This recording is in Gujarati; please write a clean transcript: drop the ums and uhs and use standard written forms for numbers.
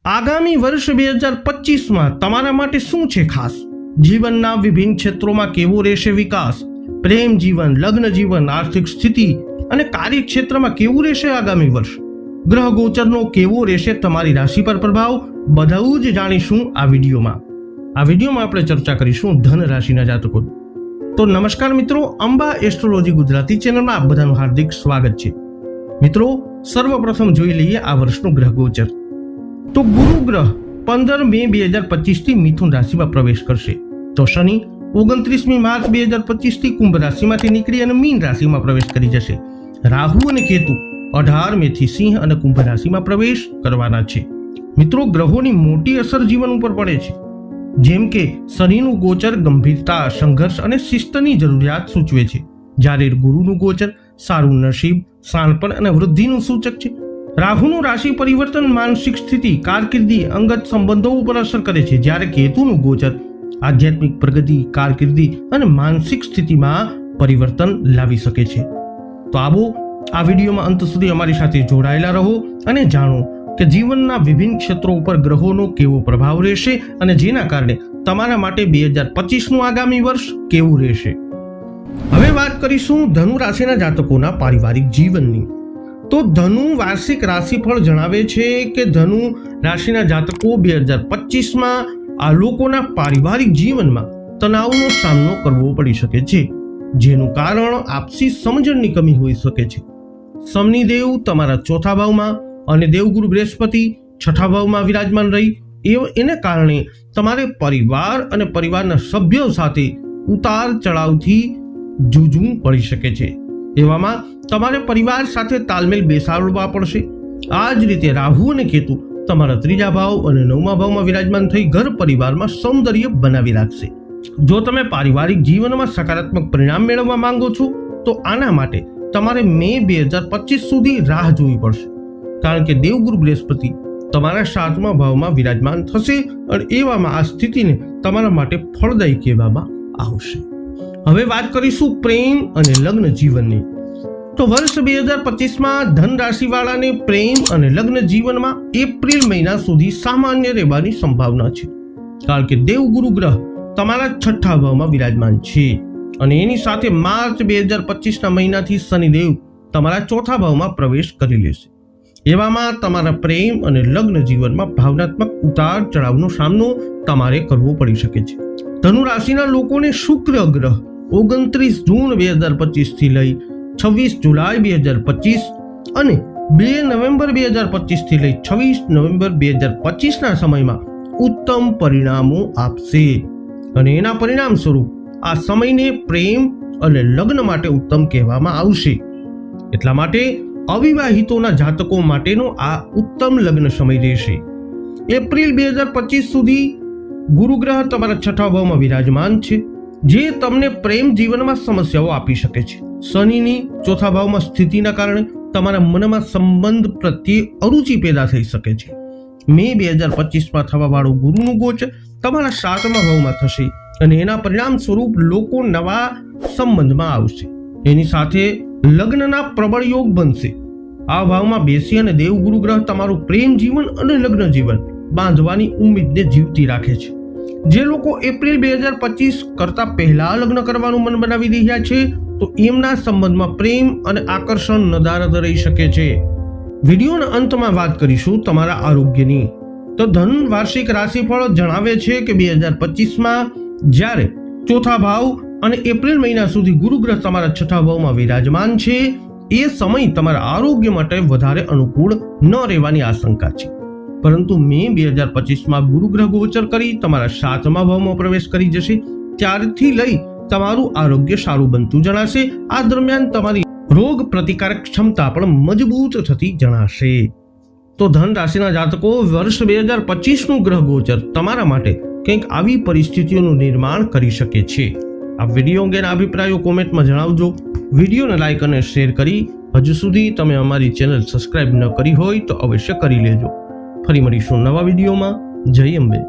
આગામી વર્ષ 2025માં તમારા માટે શું છે ખાસ? જીવનના વિભિન્ન ક્ષેત્રોમાં કેવો રહેશે વિકાસ? પ્રેમ જીવન, લગ્ન જીવન, આર્થિક સ્થિતિ અને કાર્યક્ષેત્રમાં કેવું રહેશે આગામી વર્ષ? ગ્રહ ગોચરનો કેવો રહેશે તમારી રાશિ પર પ્રભાવ? બધું જ જાણીશું આ વિડીયોમાં. આ વિડીયોમાં આપણે ચર્ચા કરીશું ધન રાશિના જાતકો. તો નમસ્કાર મિત્રો, અંબા એસ્ટ્રોલોજી ગુજરાતી ચેનલમાં આપ બધાનું હાર્દિક સ્વાગત છે. મિત્રો, સર્વપ્રથમ જોઈ લઈએ આ વર્ષનું ગ્રહ ગોચર. તો ગુરુ ગ્રહ 15 મે 2025 થી મિથુન રાશિમાં પ્રવેશ કરશે. તો શનિ 29મી માર્ચ 2025 થી કુંભ રાશિમાંથી નીકળી અને મીન રાશિમાં પ્રવેશ કરી જશે. રાહુ અને કેતુ 18 મે થી સિંહ અને કુંભ રાશિમાં પ્રવેશ કરવાના છે. મિત્રો, ગ્રહોની મોટી અસર જીવન ઉપર પડે છે. જેમ કે શનિનું ગોચર ગંભીરતા, સંઘર્ષ અને શિસ્તની જરૂરિયાત સૂચવે છે, જ્યારે ગુરુનું ગોચર સારું નસીબ, શાણપણ અને વૃદ્ધિનું સૂચક છે. રાહુનું રાશિ પરિવર્તન માનસિક સ્થિતિ, કારકિર્દી, અંગત સંબંધો ઉપર અસર કરે છે, જ્યારે કેતુનું ગોચર આધ્યાત્મિક પ્રગતિ, કારકિર્દી અને માનસિક સ્થિતિમાં પરિવર્તન લાવી શકે છે. તો આવો આ વિડીયોમાં અંત સુધી અમારી સાથે જોડાયેલા રહો અને જાણો કે જીવનના વિભિન્ન ક્ષેત્રો ઉપર ગ્રહોનો કેવો પ્રભાવ રહેશે અને જેના કારણે તમારા માટે 2025નું આગામી વર્ષ કેવું રહેશે. હવે વાત કરીશું ધનુ રાશિના જાતકોના પારિવારિક જીવનની. તો ધનુ વાર્ષિક રાશિફળ જણાવે છે કે ધનુ રાશિના જાતકો 2025માં આ લોકોના પારિવારિક જીવનમાં તણાવનો સામનો કરવો પડી શકે છે, જેનું કારણ આપસી સમજણની કમી હોઈ શકે છે. શનિદેવ તમારા ચોથા ભાવમાં અને દેવગુરુ બૃહસ્પતિ છઠ્ઠા ભાવમાં વિરાજમાન રહી એને કારણે તમારે પરિવાર અને પરિવારના સભ્યો સાથે ઉતાર ચઢાવથી જૂઝવું પડી શકે છે. એવામાં તમારે પરિવાર સાથે તાલમેલ બેસાડવા પડશે. આ જ રીતે રાહુ અને કેતુ તમારા ત્રીજા ભાવ અને નવમા ભાવમાં વિરાજમાન થઈ ઘર પરિવારમાં સૌંદર્ય બનાવી રાખશે. જો તમે પારિવારિક જીવનમાં સકારાત્મક પરિણામ મેળવવા માંગો છો તો આના માટે તમારે મે 2025 સુધી રાહ જોવી પડશે, કારણ કે દેવગુરુ બૃહસ્પતિ તમારા 7મા ભાવમાં વિરાજમાન થશે અને એવામાં આ સ્થિતિને તમારા માટે ફળદાયી કહેવામાં આવશે. હવે વાત કરીશું પ્રેમ અને લગ્ન જીવનની. તો વર્ષ 2025માં ધન રાશિવાળાને પ્રેમ અને લગ્ન જીવનમાં એપ્રિલ મહિના સુધી સામાન્ય રહેવાની સંભાવના છે, કારણ કે દેવગુરુ ગ્રહ તમારા છઠ્ઠા ભાવમાં વિરાજમાન છે અને એની સાથે માર્ચ 2025ના મહિનાથી શનિદેવ તમારા ચોથા ભાવમાં પ્રવેશ કરી લેશે. એવામાં તમારા પ્રેમ અને લગ્ન જીવનમાં ભાવનાત્મક ઉતાર ચઢાવનો સામનો તમારે કરવો પડી શકે છે. ધનુ રાશિના લોકોને શુક્ર ગ્રહ 29 જૂન 2025 થી લઈ 26 જુલાઈ 2025 અને 2 નવેમ્બર 2025 થી લઈ 26 નવેમ્બર 2025ના સમયમાં ઉત્તમ પરિણામો આપશે અને એના પરિણામ સ્વરૂપ આ સમયને પ્રેમ અને લગ્ન માટે ઉત્તમ કહેવામાં આવશે. એટલા માટે અવિવાહિતોના જાતકો માટેનો આ ઉત્તમ લગ્ન સમય રહેશે. એપ્રિલ 2025 સુધી ગુરુ ગ્રહ તમારા છઠ્ઠા ભાવમાં વિરાજમાન છે, જે તમને પ્રેમ જીવનમાં સમસ્યાઓ આપી શકે છે. શનિની ચોથા ભાવમાં સ્થિતિના કારણે તમારા મનમાં સંબંધ પ્રત્યે અરુચિ પેદા થઈ શકે છે. મે 2025માં થવાવાળું ગુરુનું ગોચર તમારા 7મા ભાવમાં થશે અને એના પરિણામ સ્વરૂપ લોકો નવા સંબંધમાં આવશે. એની સાથે લગ્નના પ્રબળ યોગ બનશે. આ ભાવમાં બેસી અને દેવગુરુ ગ્રહ તમારું પ્રેમ જીવન અને લગ્ન જીવન બાંધવાની ઉમ્મીદને જીવતી રાખે છે. જે લોકો એપ્રિલ 2025 કરતા પહેલા લગ્ન કરવાનું મન બનાવી રહ્યા છે તો એમના સંબંધમાં પ્રેમ અને આકર્ષણ નદારદ રહી શકે છે. વિડીયોના અંતમાં વાત કરીશું તમારા આરોગ્યની. તો ધન વાર્ષિક રાશિફળ જણાવે છે કે 2025માં જ્યારે ચોથા ભાવ અને એપ્રિલ મહિના સુધી ગુરુ ગ્રહ તમારા છઠ્ઠા ભાવમાં વિરાજમાન છે, એ સમય તમારા આરોગ્ય માટે વધારે અનુકૂળ ન રહેવાની આશંકા છે. પરંતુ મે 2025માં ગુરુ ગ્રહ ગોચર કરી તમારા 7મા ભાવમાં પ્રવેશ કરી જશે, ત્યારથી લઈ તમારું આરોગ્ય સારું બનતું જણાશે. આ દરમિયાન તમારી રોગ પ્રતિકારક ક્ષમતા પણ મજબૂત થતી જણાશે. તો ધન રાશિના જાતકો, વર્ષ 2025નું ગ્રહ ગોચર તમારા માટે કંઈક આવી પરિસ્થિતિઓનું નિર્માણ કરી શકે છે. આ વિડીયો અંગેના અભિપ્રાયો કોમેન્ટમાં જણાવજો. વિડીયોને લાઈક અને શેર કરી હજુ સુધી તમે અમારી ચેનલ સબસ્ક્રાઇબ ન કરી હોય તો અવશ્ય કરી લેજો. ફરી મળીશું નવા વિડીયોમાં. જય અંબે.